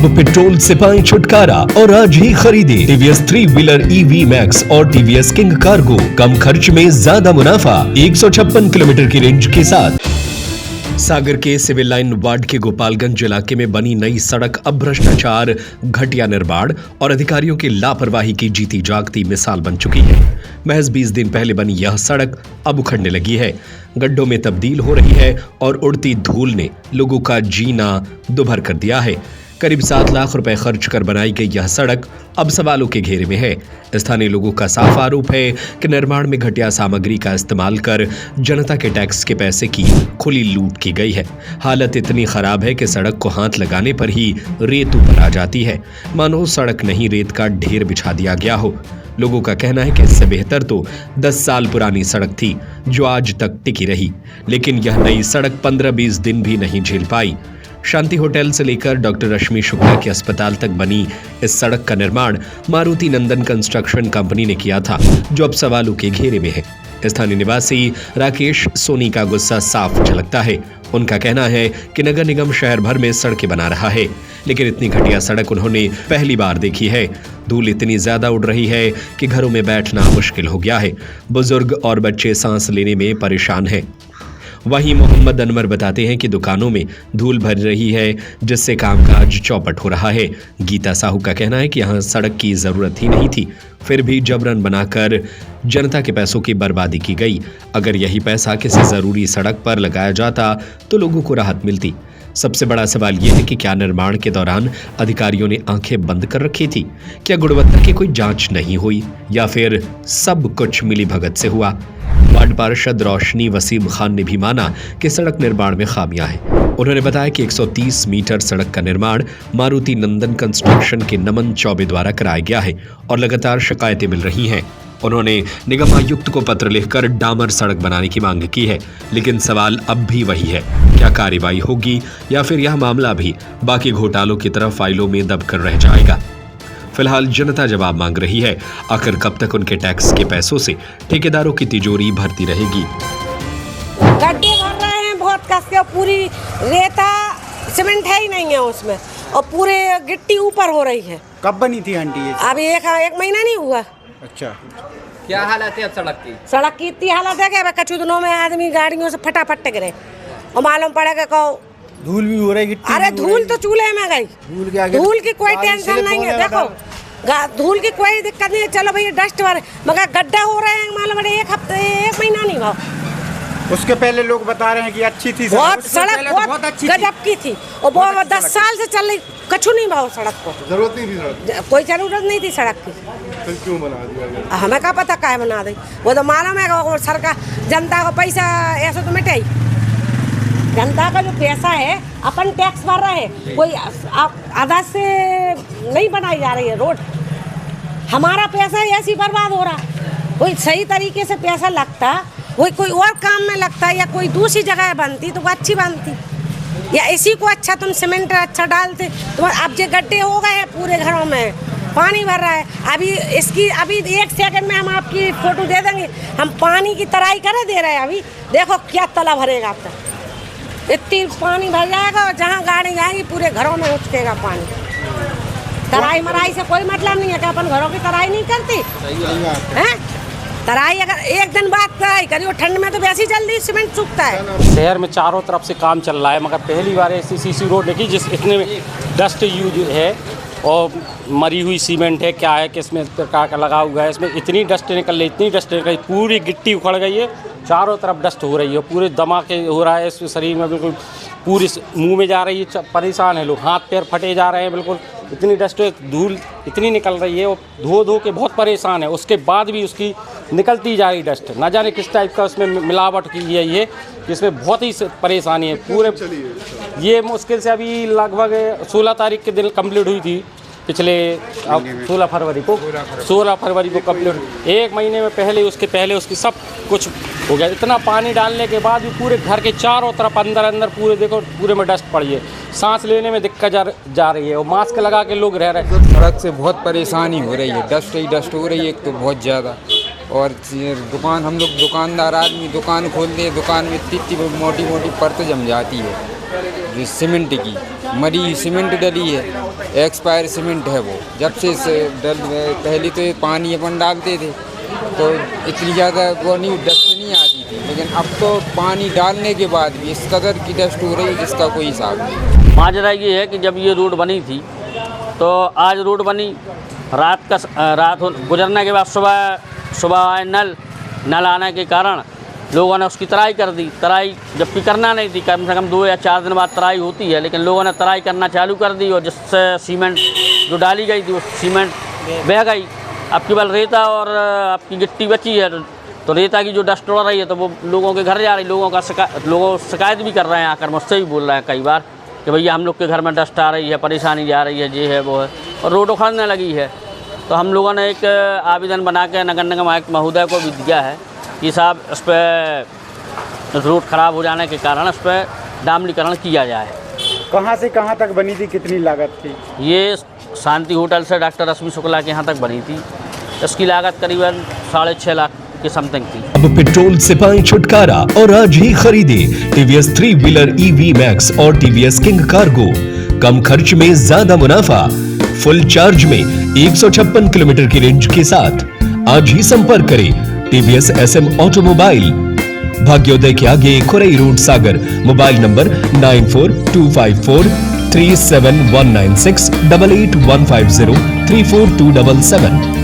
अब पेट्रोल से पाएं छुटकारा और आज ही खरीदे टीवीएस 3 व्हीलर EV मैक्स और टीवीएस किंग कार्गो। कम खर्च में ज्यादा मुनाफा 156 किलोमीटर की रेंज के साथ। सागर के सिविल लाइन वार्ड के गोपालगंज इलाके में बनी नई सड़क अब भ्रष्टाचार, घटिया निर्माण और अधिकारियों की लापरवाही की जीती जागती मिसाल बन चुकी है। महज 20 दिन पहले बनी यह सड़क अब उखड़ने लगी है, गड्ढों में तब्दील हो रही है और उड़ती धूल ने लोगों का जीना दुभर कर दिया है। करीब 7 लाख रुपए खर्च कर बनाई गई यह सड़क अब सवालों के घेरे में है। स्थानीय लोगों का साफ आरोप है कि निर्माण में घटिया सामग्री का इस्तेमाल कर जनता के टैक्स के पैसे की खुली लूट की गई है। हालत इतनी खराब है कि सड़क को हाथ लगाने पर ही रेत ऊपर आ जाती है, मानो सड़क नहीं रेत का ढेर बिछा दिया गया हो। लोगों का कहना है कि इससे बेहतर तो 10 साल पुरानी सड़क थी जो आज तक टिकी रही, लेकिन यह नई सड़क 15-20 दिन भी नहीं झेल पाई। शांति होटल से लेकर डॉक्टर रश्मि शुक्ला के अस्पताल तक बनी इस सड़क का निर्माण मारुति नंदन कंस्ट्रक्शन कंपनी ने किया था, जो अब सवालों के घेरे में है। स्थानीय निवासी राकेश सोनी का गुस्सा साफ झलकता है। उनका कहना है कि नगर निगम शहर भर में सड़कें बना रहा है, लेकिन इतनी घटिया सड़क उन्होंने पहली बार देखी है। धूल इतनी ज्यादा उड़ रही है कि घरों में बैठना मुश्किल हो गया है। बुजुर्ग और बच्चे सांस लेने में परेशान हैं। वहीं मोहम्मद अनवर बताते हैं कि दुकानों में धूल भर रही है, जिससे कामकाज चौपट हो रहा है। गीता साहू का कहना है कि यहाँ सड़क की जरूरत ही नहीं थी, फिर भी जबरन बनाकर जनता के पैसों की बर्बादी की गई। अगर यही पैसा किसी जरूरी सड़क पर लगाया जाता तो लोगों को राहत मिलती। सबसे बड़ा सवाल यह है कि क्या निर्माण के दौरान अधिकारियों ने आंखें बंद कर रखी थी? क्या गुणवत्ता की कोई जांच नहीं हुई या फिर सब कुछ मिलीभगत से हुआ? वार्ड पार्षद रोशनी वसीम खान ने भी माना कि सड़क निर्माण में खामियां हैं। उन्होंने बताया कि 130 मीटर सड़क का निर्माण मारुति नंदन कंस्ट्रक्शन के नमन चौबे द्वारा कराया गया है और लगातार शिकायतें मिल रही हैं। उन्होंने निगम आयुक्त को पत्र लिखकर डामर सड़क बनाने की मांग की है, लेकिन सवाल अब भी वही है, क्या कार्रवाई होगी या फिर यह मामला भी बाकी घोटालों की तरह फाइलों में दबकर रह जाएगा? फिलहाल जनता जवाब मांग रही है, आखिर कब तक उनके टैक्स के पैसों से ठेकेदारों की तिजोरी भरती रहेगी? गड्ढे भर रहे हैं बहुत कस के, पूरी रेता सीमेंट है ही नहीं है उसमें और पूरे गिट्टी ऊपर हो रही है। कब बनी थी आंटी ये? अभी एक महीना नहीं हुआ। अच्छा, क्या हालत है अब सड़क की इतनी हालत है कि कछु दिनों में आदमी गाड़ियों से फटाफट गिरे और मालूम पड़ेगा कहो धूल भी हो रही गिट्टी। अरे धूल तो चूल्हे में गई, धूल की कोई टेंशन नहीं है। देखो धूल की कोई दिक्कत नहीं है, चलो भैया डस्ट भर, मगर गड्ढा हो रहे हैं मालूम पड़े एक महीना नहीं हुआ। उसके पहले लोग बता रहे हैं कि अच्छी थी बहुत सड़क, बहुत गजब की थी और बहुत 10 साल से चल रही, कछु नहीं भाव सड़क को, जरूरत नहीं थी, कोई जरूरत नहीं थी सड़क की। फिर क्यों बना दिया? हमें क्या पता क्या बना दी, वो तो मालूम है सरकार जनता को पैसा ऐसा तो मिटे। जनता का जो पैसा है अपन टैक्स भर रहे हैं, कोई आधा से नहीं बनाई जा रही है रोड। हमारा पैसा ऐसी बर्बाद हो रहा, कोई सही तरीके से पैसा लगता, वही कोई और काम में लगता या कोई दूसरी जगह बनती तो वो अच्छी बनती, या इसी को अच्छा तुम सीमेंट अच्छा डालते। तो अब जो गड्ढे हो गए हैं पूरे घरों में, पानी भर रहा है। अभी 1 सेकंड में हम आपकी फोटो दे देंगे, हम पानी की तराई करे दे रहे हैं। अभी देखो क्या तला भरेगा, अब तक इतनी पानी भर जाएगा और जहाँ गाड़ी जाएगी पूरे घरों में उठकेगा पानी। तराई मराई से कोई मतलब नहीं है कि अपन घरों की तराई नहीं करती हैं। तराई अगर एक दिन बाद तराई करी और ठंड में तो वैसे ही जल्दी सीमेंट सूखता है। शहर में चारों तरफ से काम चल रहा है, मगर पहली बार ऐसी सीसी रोड देखी जिस इतने डस्ट यूज है और मरी हुई सीमेंट है, क्या है कि इसमें प्रकार का लगा हुआ है, इसमें इतनी डस्ट निकल रही, इतनी डस्ट निकल रही, पूरी गिट्टी उखड़ गई है, चारों तरफ डस्ट हो रही है, पूरे धमाके हो रहा है, इसमें शरीर में बिल्कुल पूरी मुंह में जा रही है, परेशान है लोग, हाथ पैर फटे जा रहे हैं, बिल्कुल इतनी डस्ट धूल इतनी निकल रही है और धो के बहुत परेशान है। उसके बाद भी उसकी निकलती जा रही डस्ट, ना जाने किस टाइप का उसमें मिलावट की गई है, इसमें बहुत ही परेशानी है। पूरे ये मुश्किल से अभी लगभग 16 तारीख के दिन कंप्लीट हुई थी, पिछले 16 फरवरी को कंप्लीट। 1 महीने में पहले उसकी सब कुछ हो गया। इतना पानी डालने के बाद भी पूरे घर के चारों तरफ अंदर पूरे देखो, पूरे में डस्ट पड़ी है, सांस लेने में दिक्कत जा रही है और मास्क लगा के लोग रह रहे हैं। सड़क से बहुत परेशानी हो रही है, डस्ट ही डस्ट हो रही है एक तो बहुत ज़्यादा। और दुकान, हम लोग दुकानदार आदमी दुकान खोलते हैं, दुकान में इतनी मोटी परत जम जाती है जो सीमेंट की मरी सीमेंट डली है, एक्सपायर सीमेंट है वो। जब से पहले तो ये पानी अपन डालते थे तो इतनी ज़्यादा वो नहीं, डस्ट नहीं आती थी, लेकिन अब तो पानी डालने के बाद भी इस कदर की डस्ट हो रही है जिसका कोई हिसाब नहीं। माजरा ये है कि जब ये रोड बनी थी तो आज रोड बनी, रात गुजरने के बाद सुबह आए नल आने के कारण लोगों ने उसकी तराई कर दी। तराई जबकि करना नहीं थी, कम से कम 2 या 4 दिन बाद तराई होती है, लेकिन लोगों ने तराई करना चालू कर दी और जिससे सीमेंट जो डाली गई थी वो सीमेंट बह गई। अब केवल रेता और आपकी गिट्टी बची है, तो रेता की जो डस्ट उड़ रही है तो वो लोगों के घर जा रही। लोग शिकायत भी कर रहे हैं, आकर मुझसे भी बोल रहे हैं कई बार कि भैया हम लोग के घर में डस्ट आ रही है, परेशानी जा रही है, ये है वो है, और रोड उखड़ने लगी है। तो हम लोगों ने एक आवेदन बना के नगर निगम आयुक्त महोदय को भी दिया है कि साहब इस पर रोड ख़राब हो जाने के कारण इस पर डामरीकरण किया जाए। कहाँ से कहाँ तक बनी थी, कितनी लागत थी? ये शांति होटल से डॉक्टर रश्मि शुक्ला के यहाँ तक बनी थी। इसकी लागत करीबन 6.5 लाख के समथिंग थी। अब पेट्रोल से पाएं छुटकारा और आज ही खरीदे टीवीएस 3 व्हीलर EV मैक्स और टीवीएस किंग कार्गो। कम खर्च में ज्यादा मुनाफा, फुल चार्ज में 156 किलोमीटर की रेंज के साथ। आज ही संपर्क करें टीवीएस SM ऑटोमोबाइल, भाग्योदय के आगे Khurai road, Sagar. Mobile number 9425437196 8815034277।